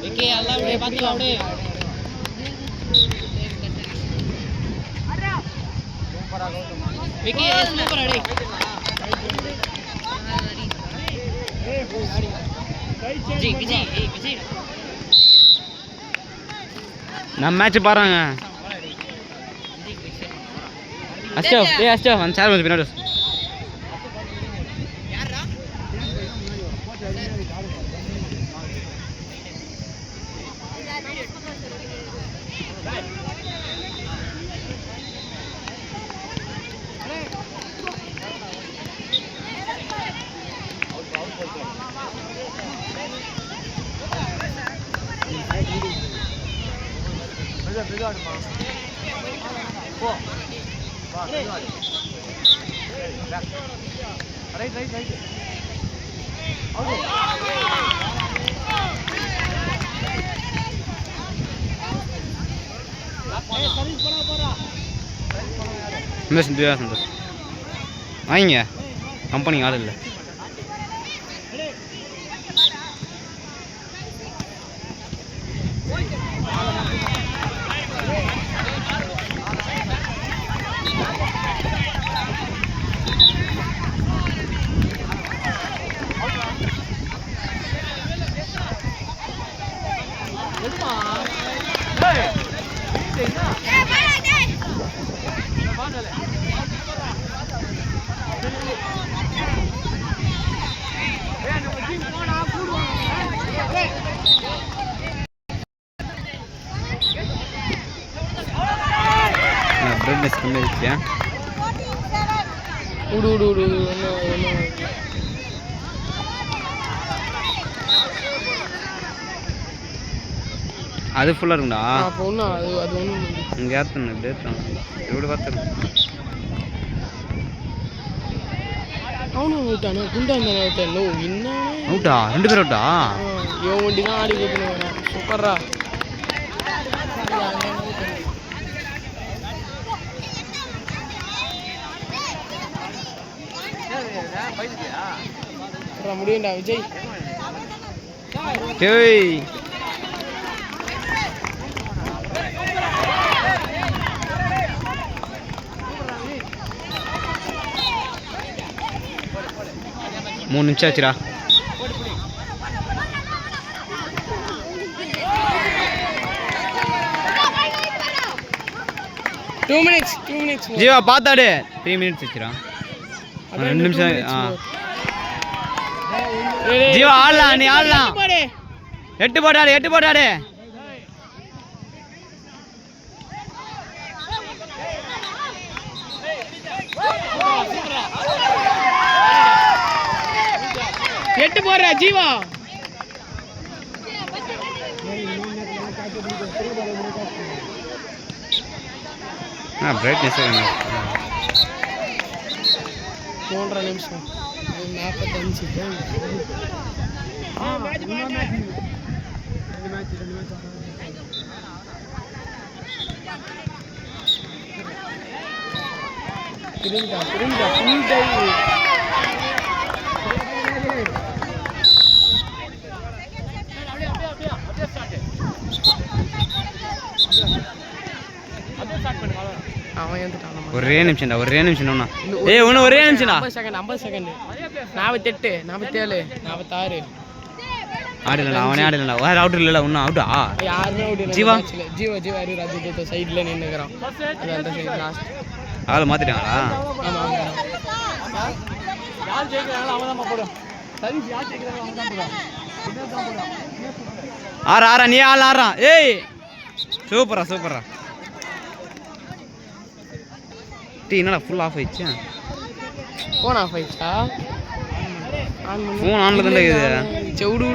விக்கி எல்லாம் அப்படியே பாத்துக்கலாம் அப்படியே விக்கி சூப்பர் அடி விஜய் விஜய் விஜய் நம்ம மேட்ச் பாருங்க அஷ்டோ அஷ்டோ அந்த சார் வந்து பின்னாடி வாங்க கம்பெனி ஆள் இல்லை அது ஃபுல்லா இருக்குடா அப்ப ஒண்ணு அது ஒண்ணு இங்க ஏத்தணும் இப்படி ஏத்தணும் இப்படி பார்த்தா அவனு விட்டானே குண்டா இருந்தானே விட்டானோ என்ன அவுட்டா ரெண்டு பேர் அவுட்டா இவன் வண்டி தான் ஆடி போட்டுனே சூப்பர்ரா முடியும்டா விஜய் டேய் மூணு நிமிஷம் ஆச்சுடா டூ மினிட்ஸ் ஜீவா பார்த்தாடு 3 மினிட்ஸ் ஆச்சுடா 2 நிமிஷம் ஜீவா ஆடலாம் நீ ஆடலாம் 8 போட்டாடு எட்டு போடுற ஜீவா பிரைட்னஸ் 3.5 நிமிஷம் 45 ஒரே நிமிஷம்டா ஏய் ஒண்ணு ஒரே நிமிஷம்டா 50 செகண்ட் 48 47 46 ஆடலடா அவனே ஆடலடா வேற அவுட் இல்லடா ஒண்ணு அவுட்டா யாருமே அவுட் இல்ல ஜீவா ராஜு சைடுல நின்னுக்கறான் அது அந்த சைடு லாஸ்ட் ஆளு மாத்திட்டாங்களா ஆமா யார் ஜெயிக்கறாங்களோ அவன் தான் போடுவான் சரி யார் ஜெயிக்கறாங்களோ அவன் தான் போடுவான் ஆறா நீ ஆறா ஏய் சூப்பரா என்னடா ஃபுல் ஆஃப் ஆயிடுச்சு ஃபோன் ஆஃப் ஆயிடுச்சா ஃபோன் ஆன்ல தான் இருக்குது செவுடு